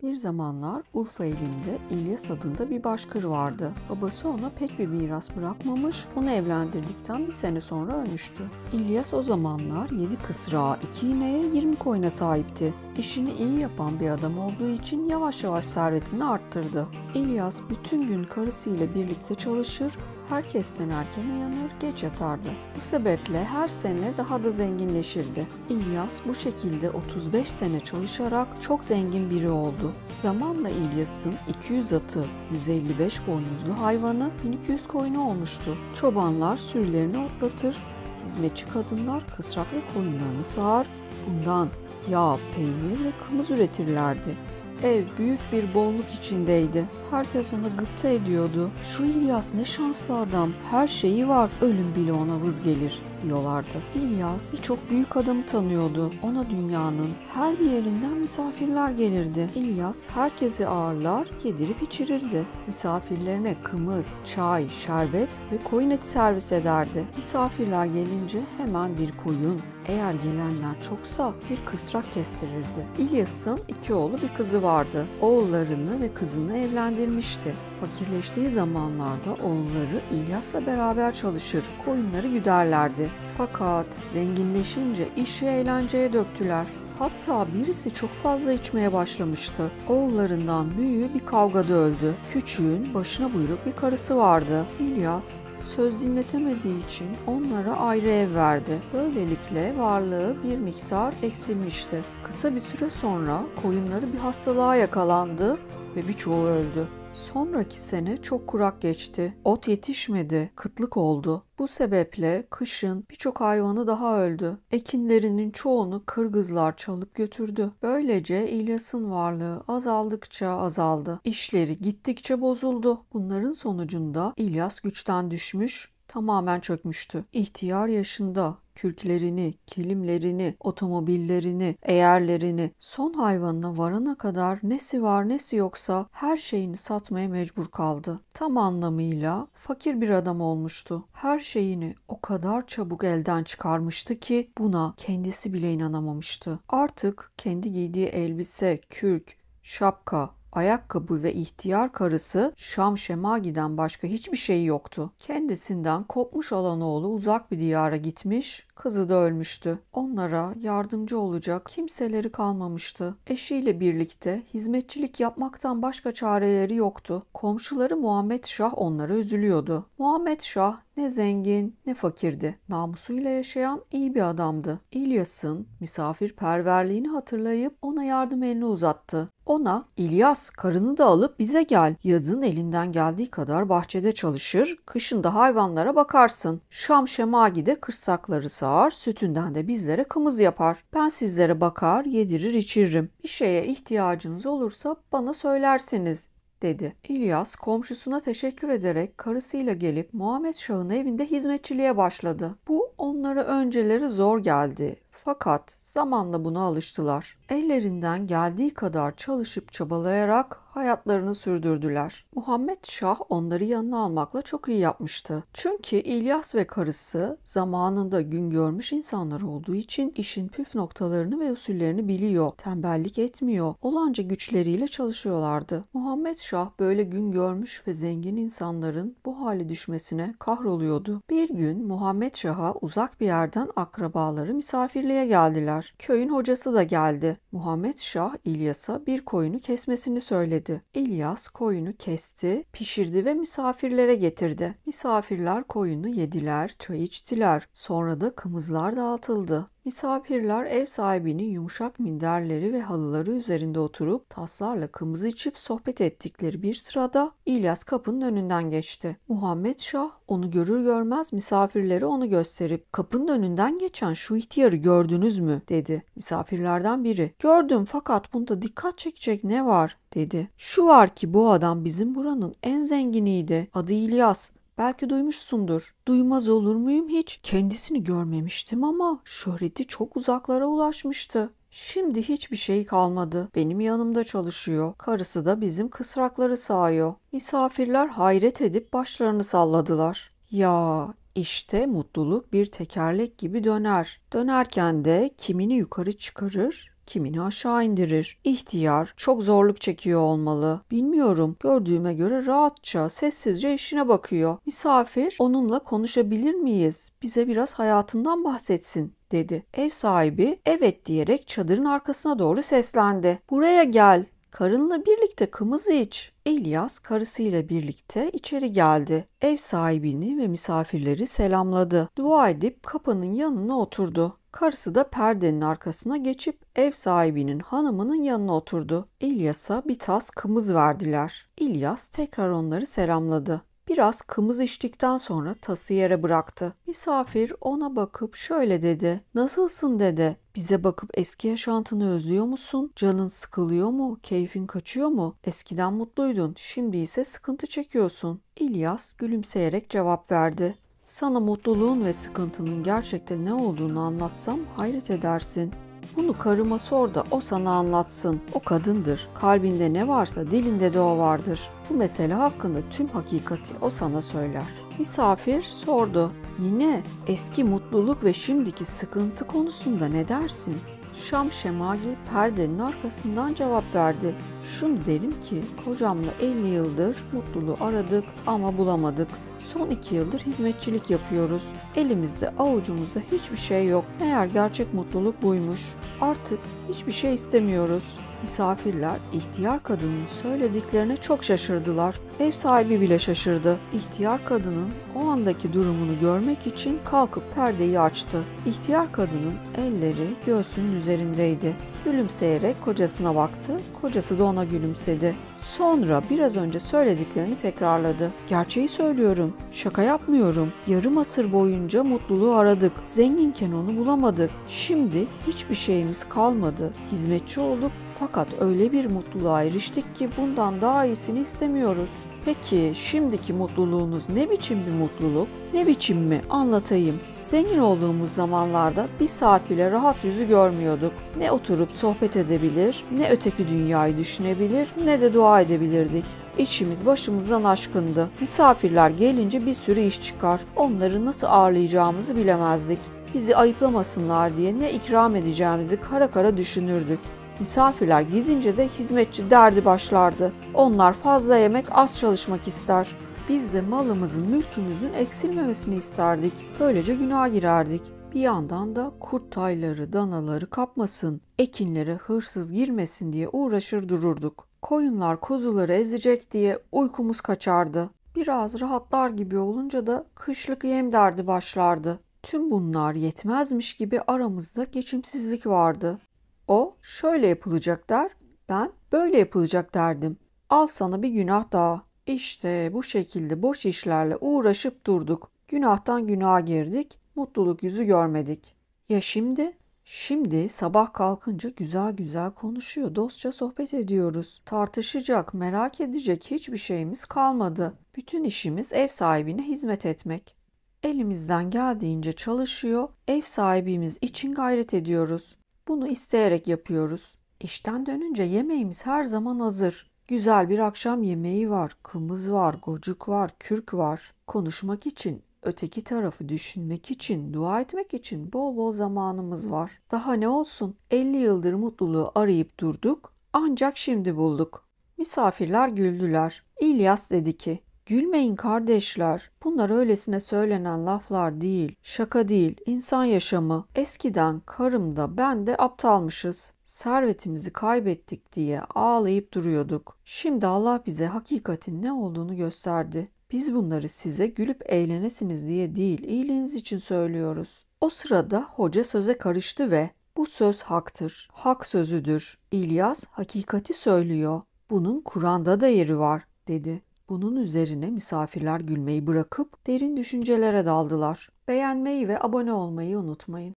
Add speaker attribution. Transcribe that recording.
Speaker 1: Bir zamanlar Urfa ilinde İlyas adında bir başkır vardı. Babası ona pek bir miras bırakmamış, onu evlendirdikten bir sene sonra ölmüştü. İlyas o zamanlar 7 kısrağa, 2 ineğe, 20 koyuna sahipti. İşini iyi yapan bir adam olduğu için yavaş yavaş servetini arttırdı. İlyas bütün gün karısıyla birlikte çalışır, herkesten erken uyanır, geç yatardı. Bu sebeple her sene daha da zenginleşirdi. İlyas bu şekilde 35 sene çalışarak çok zengin biri oldu. Zamanla İlyas'ın 200 atı, 155 boynuzlu hayvanı, 1200 koyunu olmuştu. Çobanlar sürülerini otlatır, hizmetçi kadınlar kısrak ve koyunlarını sağar, bundan yağ, peynir ve kımız üretirlerdi. Ev büyük bir bolluk içindeydi. Herkes ona gıpta ediyordu. Şu İlyas ne şanslı adam. Her şeyi var. Ölüm bile ona vız gelir diyorlardı. İlyas birçok büyük adamı tanıyordu. Ona dünyanın her bir yerinden misafirler gelirdi. İlyas herkesi ağırlar, yedirip içirirdi. Misafirlerine kımız, çay, şerbet ve koyun eti servis ederdi. Misafirler gelince hemen bir koyun, eğer gelenler çoksa bir kısrak kestirirdi. İlyas'ın 2 oğlu bir kızı vardı. Oğullarını ve kızını evlendirmişti. Fakirleştiği zamanlarda oğulları İlyas'la beraber çalışır, koyunları güderlerdi. Fakat zenginleşince işi eğlenceye döktüler. Hatta birisi çok fazla içmeye başlamıştı. Oğullarından büyüğü bir kavgada öldü. Küçüğün başına buyruk bir karısı vardı. İlyas söz dinletemediği için onlara ayrı ev verdi. Böylelikle varlığı bir miktar eksilmişti. Kısa bir süre sonra koyunları bir hastalığa yakalandı ve birçoğu öldü. Sonraki sene çok kurak geçti. Ot yetişmedi, kıtlık oldu. Bu sebeple kışın birçok hayvanı daha öldü. Ekinlerinin çoğunu Kırgızlar çalıp götürdü. Böylece İlyas'ın varlığı azaldıkça azaldı. İşleri gittikçe bozuldu. Bunların sonucunda İlyas güçten düşmüş, tamamen çökmüştü. İhtiyar yaşında kürklerini, kilimlerini, otomobillerini, eğerlerini, son hayvanına varana kadar nesi var nesi yoksa her şeyini satmaya mecbur kaldı. Tam anlamıyla fakir bir adam olmuştu. Her şeyini o kadar çabuk elden çıkarmıştı ki buna kendisi bile inanamamıştı. Artık kendi giydiği elbise, kürk, şapka, ayakkabı ve ihtiyar karısı Şam-Şemagi'den başka hiçbir şey yoktu. Kendisinden kopmuş olan oğlu uzak bir diyara gitmiş, kızı da ölmüştü. Onlara yardımcı olacak kimseleri kalmamıştı. Eşiyle birlikte hizmetçilik yapmaktan başka çareleri yoktu. Komşuları Muhammed Şah onlara üzülüyordu. Muhammed Şah ne zengin ne fakirdi. Namusuyla yaşayan iyi bir adamdı. İlyas'ın misafirperverliğini hatırlayıp ona yardım elini uzattı. Ona İlyas karını da alıp bize gel. Yazın elinden geldiği kadar bahçede çalışır, kışın da hayvanlara bakarsın. Şam-Şemagi'de kırsakları sağar, sütünden de bizlere kımız yapar. Ben sizlere bakar, yedirir içiririm. Bir şeye ihtiyacınız olursa bana söylersiniz dedi. İlyas komşusuna teşekkür ederek karısıyla gelip Muhammed Şah'ın evinde hizmetçiliğe başladı. Bu onlara önceleri zor geldi. Fakat zamanla buna alıştılar. Ellerinden geldiği kadar çalışıp çabalayarak hayatlarını sürdürdüler. Muhammed Şah onları yanına almakla çok iyi yapmıştı. Çünkü İlyas ve karısı zamanında gün görmüş insanlar olduğu için işin püf noktalarını ve usullerini biliyor, tembellik etmiyor, olanca güçleriyle çalışıyorlardı. Muhammed Şah böyle gün görmüş ve zengin insanların bu hale düşmesine kahroluyordu. Bir gün Muhammed Şah'a uzak bir yerden akrabaları misafirliğe geldiler. Köyün hocası da geldi. Muhammed Şah İlyas'a bir koyunu kesmesini söyledi. İlyas koyunu kesti, pişirdi ve misafirlere getirdi. Misafirler koyunu yediler, çay içtiler. Sonra da kımızlar dağıtıldı. Misafirler ev sahibinin yumuşak minderleri ve halıları üzerinde oturup taslarla kımız içip sohbet ettikleri bir sırada İlyas kapının önünden geçti. Muhammed Şah onu görür görmez misafirlere onu gösterip "Kapının önünden geçen şu ihtiyarı gördünüz mü?" dedi. Misafirlerden biri "Gördüm, fakat bunda dikkat çekecek ne var?" dedi. "Şu var ki bu adam bizim buranın en zenginiydi. Adı İlyas. Belki duymuşsundur." "Duymaz olur muyum hiç? Kendisini görmemiştim ama şöhreti çok uzaklara ulaşmıştı. Şimdi hiçbir şey kalmadı. Benim yanımda çalışıyor. Karısı da bizim kısrakları sağıyor." Misafirler hayret edip başlarını salladılar. Ya işte mutluluk bir tekerlek gibi döner. Dönerken de kimini yukarı çıkarır, kimini aşağı indirir. İhtiyar çok zorluk çekiyor olmalı. Bilmiyorum, gördüğüme göre rahatça, sessizce işine bakıyor. Misafir, onunla konuşabilir miyiz? Bize biraz hayatından bahsetsin, dedi. Ev sahibi evet diyerek çadırın arkasına doğru seslendi. Buraya gel. Karınla birlikte kımız iç. İlyas karısıyla birlikte içeri geldi. Ev sahibini ve misafirleri selamladı. Dua edip kapının yanına oturdu. Karısı da perdenin arkasına geçip ev sahibinin hanımının yanına oturdu. İlyas'a bir tas kımız verdiler. İlyas tekrar onları selamladı. Biraz kımız içtikten sonra tası yere bıraktı. Misafir ona bakıp şöyle dedi. Nasılsın dede? Bize bakıp eski yaşantını özlüyor musun? Canın sıkılıyor mu? Keyfin kaçıyor mu? Eskiden mutluydun, şimdi ise sıkıntı çekiyorsun. İlyas gülümseyerek cevap verdi. Sana mutluluğun ve sıkıntının gerçekten ne olduğunu anlatsam hayret edersin. Bunu karıma sor da o sana anlatsın. O kadındır. Kalbinde ne varsa dilinde de o vardır. Bu mesele hakkında tüm hakikati o sana söyler. Misafir sordu. Nine, eski mutluluk ve şimdiki sıkıntı konusunda ne dersin? Şam Şemagi perdenin arkasından cevap verdi. Şunu derim ki kocamla 50 yıldır mutluluğu aradık ama bulamadık. Son 2 yıldır hizmetçilik yapıyoruz. Elimizde avucumuzda hiçbir şey yok. Meğer gerçek mutluluk buymuş. Artık hiçbir şey istemiyoruz. Misafirler ihtiyar kadının söylediklerine çok şaşırdılar. Ev sahibi bile şaşırdı. İhtiyar kadının o andaki durumunu görmek için kalkıp perdeyi açtı. İhtiyar kadının elleri göğsünün üzerindeydi. Gülümseyerek kocasına baktı. Kocası da ona gülümsedi. Sonra biraz önce söylediklerini tekrarladı. Gerçeği söylüyorum. Şaka yapmıyorum. Yarım asır boyunca mutluluğu aradık. Zenginken onu bulamadık. Şimdi hiçbir şeyimiz kalmadı. Hizmetçi olduk fakat öyle bir mutluluğa eriştik ki bundan daha iyisini istemiyoruz. Peki şimdiki mutluluğunuz ne biçim bir mutluluk? Ne biçim mi? Anlatayım. Zengin olduğumuz zamanlarda bir saat bile rahat yüzü görmüyorduk. Ne oturup sohbet edebilir, ne öteki dünyayı düşünebilir, ne de dua edebilirdik. İçimiz başımızdan aşkındı. Misafirler gelince bir sürü iş çıkar. Onları nasıl ağırlayacağımızı bilemezdik. Bizi ayıplamasınlar diye ne ikram edeceğimizi kara kara düşünürdük. Misafirler gidince de hizmetçi derdi başlardı. Onlar fazla yemek, az çalışmak ister. Biz de malımızın, mülkümüzün eksilmemesini isterdik. Böylece günaha girerdik. Bir yandan da kurt tayları, danaları kapmasın, ekinlere hırsız girmesin diye uğraşır dururduk. Koyunlar kuzuları ezecek diye uykumuz kaçardı. Biraz rahatlar gibi olunca da kışlık yem derdi başlardı. Tüm bunlar yetmezmiş gibi aramızda geçimsizlik vardı. O şöyle yapılacak der, ben böyle yapılacak derdim. Al sana bir günah daha. İşte bu şekilde boş işlerle uğraşıp durduk. Günahtan günaha girdik, mutluluk yüzü görmedik. Ya şimdi? Şimdi sabah kalkınca güzel güzel konuşuyor, dostça sohbet ediyoruz. Tartışacak, merak edecek hiçbir şeyimiz kalmadı. Bütün işimiz ev sahibine hizmet etmek. Elimizden geldiğince çalışıyor, ev sahibimiz için gayret ediyoruz. Bunu isteyerek yapıyoruz. İşten dönünce yemeğimiz her zaman hazır. Güzel bir akşam yemeği var, kımız var, gocuk var, kürk var. Konuşmak için, öteki tarafı düşünmek için, dua etmek için bol bol zamanımız var. Daha ne olsun? 50 yıldır mutluluğu arayıp durduk, ancak şimdi bulduk. Misafirler güldüler. İlyas dedi ki, gülmeyin kardeşler. Bunlar öylesine söylenen laflar değil, şaka değil, insan yaşamı. Eskiden karım da ben de aptalmışız. Servetimizi kaybettik diye ağlayıp duruyorduk. Şimdi Allah bize hakikatin ne olduğunu gösterdi. Biz bunları size gülüp eğlenesiniz diye değil, iyiliğiniz için söylüyoruz. O sırada hoca söze karıştı ve bu söz haktır, hak sözüdür. İlyas hakikati söylüyor. Bunun Kur'an'da da yeri var, dedi. Bunun üzerine misafirler gülmeyi bırakıp derin düşüncelere daldılar. Beğenmeyi ve abone olmayı unutmayın.